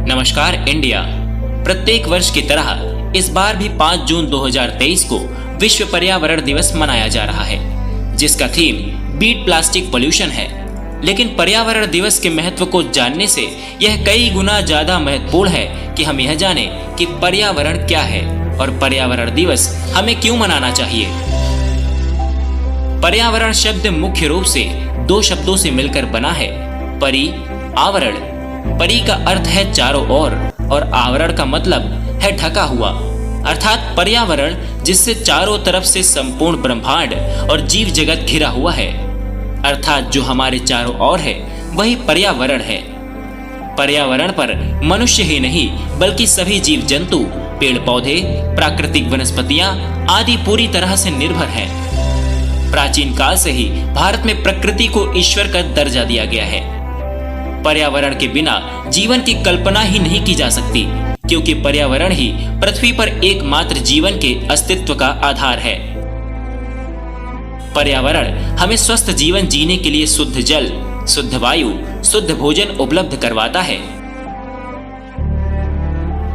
नमस्कार इंडिया। प्रत्येक वर्ष की तरह इस बार भी 5 जून 2023 को विश्व पर्यावरण दिवस मनाया जा रहा है, जिसका थीम बीट प्लास्टिक पोल्यूशन है। लेकिन पर्यावरण दिवस के महत्व को जानने से यह कई गुना ज्यादा महत्वपूर्ण है कि हम यह जानें कि पर्यावरण क्या है और पर्यावरण दिवस हमें क्यों मनाना चाहिए। पर्यावरण शब्द मुख्य रूप से 2 शब्दों से मिलकर बना है, परि, आवरण। परि का अर्थ है चारों ओर और आवरण का मतलब है ढका हुआ, अर्थात पर्यावरण जिससे चारों तरफ से संपूर्ण ब्रह्मांड और जीव जगत घिरा हुआ है, अर्थात जो हमारे चारों ओर है वही पर्यावरण है। पर्यावरण पर मनुष्य ही नहीं बल्कि सभी जीव जंतु, पेड़ पौधे, प्राकृतिक वनस्पतियां आदि पूरी तरह से निर्भर हैं। प्राचीन काल से ही भारत में प्रकृति को ईश्वर का दर्जा दिया गया है। पर्यावरण के बिना जीवन की कल्पना ही नहीं की जा सकती, क्योंकि पर्यावरण ही पृथ्वी पर एकमात्र जीवन के अस्तित्व का आधार है। पर्यावरण हमें स्वस्थ जीवन जीने के लिए शुद्ध जल, शुद्ध वायु, शुद्ध भोजन उपलब्ध करवाता है।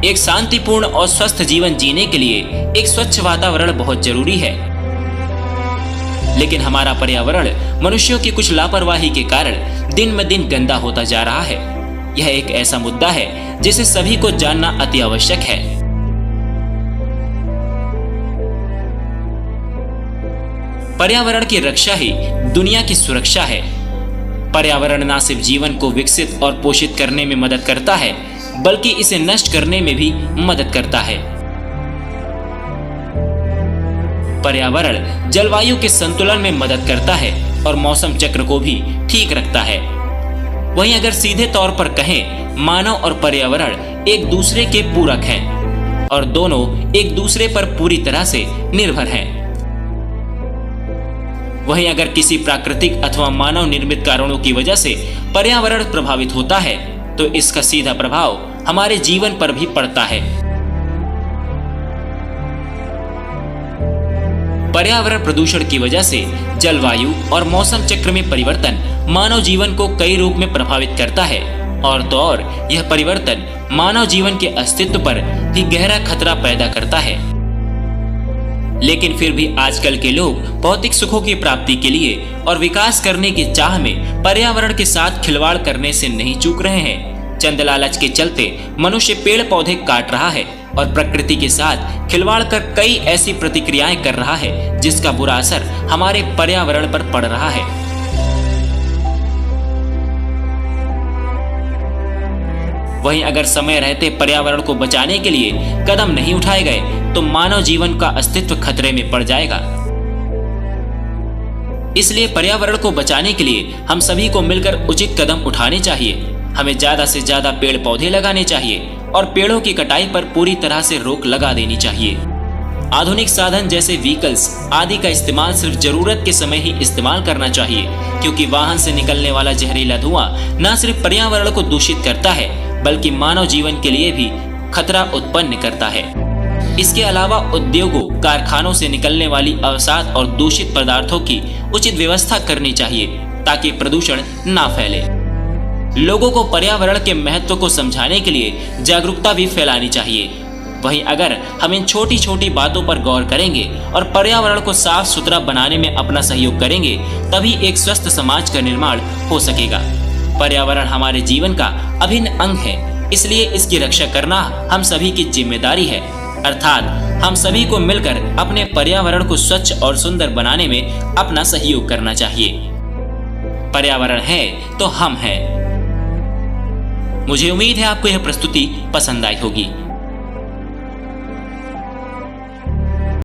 एक शांतिपूर्ण और स्वस्थ जीवन जीने के लिए एक स्वच्छ वातावरण बहुत जरूरी है। लेकिन हमारा पर्यावरण मनुष्यों की कुछ लापरवाही के कारण दिन में दिन गंदा होता जा रहा है। यह एक ऐसा मुद्दा है जिसे सभी को जानना अति आवश्यक है। पर्यावरण की रक्षा ही दुनिया की सुरक्षा है। पर्यावरण न सिर्फ जीवन को विकसित और पोषित करने में मदद करता है, बल्कि इसे नष्ट करने में भी मदद करता है। पर्यावरण जलवायु के संतुलन में मदद करता है और मौसम चक्र को भी ठीक रखता है। वहीं अगर सीधे तौर पर कहें, मानव और पर्यावरण एक दूसरे के पूरक हैं और दोनों एक दूसरे पर पूरी तरह से निर्भर हैं। वहीं अगर किसी प्राकृतिक अथवा मानव निर्मित कारणों की वजह से पर्यावरण प्रभावित होता है, तो इसका सीधा प्रभाव हमारे जीवन पर भी पड़ता है। पर्यावरण प्रदूषण की वजह से जलवायु और मौसम चक्र में परिवर्तन मानव जीवन को कई रूप में प्रभावित करता है, और तो और यह परिवर्तन मानव जीवन के अस्तित्व पर भी गहरा खतरा पैदा करता है। लेकिन फिर भी आजकल के लोग भौतिक सुखों की प्राप्ति के लिए और विकास करने की चाह में पर्यावरण के साथ खिलवाड़ करने से नहीं चूक रहे हैं। चंद लालच के चलते मनुष्य पेड़ पौधे काट रहा है और प्रकृति के साथ खिलवाड़ कर कई ऐसी प्रतिक्रियाएं कर रहा है, जिसका बुरा असर हमारे पर्यावरण पर पड़ रहा है। वहीं अगर समय रहते पर्यावरण को बचाने के लिए कदम नहीं उठाए गए, तो मानव जीवन का अस्तित्व खतरे में पड़ जाएगा। इसलिए पर्यावरण को बचाने के लिए हम सभी को मिलकर उचित कदम उठाने चाहिए। हमें ज्यादा से ज्यादा पेड़ पौधे लगाने चाहिए और पेड़ों की कटाई पर पूरी तरह से रोक लगा देनी चाहिए। आधुनिक साधन जैसे व्हीकल्स आदि का इस्तेमाल सिर्फ जरूरत के समय ही इस्तेमाल करना चाहिए, क्योंकि वाहन से निकलने वाला जहरीला धुआं न सिर्फ पर्यावरण को दूषित करता है, बल्कि मानव जीवन के लिए भी खतरा उत्पन्न करता है। इसके अलावा उद्योगों, कारखानों से निकलने वाली अवसाद और दूषित पदार्थों की उचित व्यवस्था करनी चाहिए, ताकि प्रदूषण ना फैले। लोगों को पर्यावरण के महत्व को समझाने के लिए जागरूकता भी फैलानी चाहिए। वहीं अगर हम इन छोटी छोटी बातों पर गौर करेंगे और पर्यावरण को साफ सुथरा बनाने में अपना सहयोग करेंगे, तभी एक स्वस्थ समाज का निर्माण हो सकेगा। पर्यावरण हमारे जीवन का अभिन्न अंग है, इसलिए इसकी रक्षा करना हम सभी की जिम्मेदारी है। अर्थात हम सभी को मिलकर अपने पर्यावरण को स्वच्छ और सुंदर बनाने में अपना सहयोग करना चाहिए। पर्यावरण है तो हम हैं। मुझे उम्मीद है आपको यह प्रस्तुति पसंद आई होगी।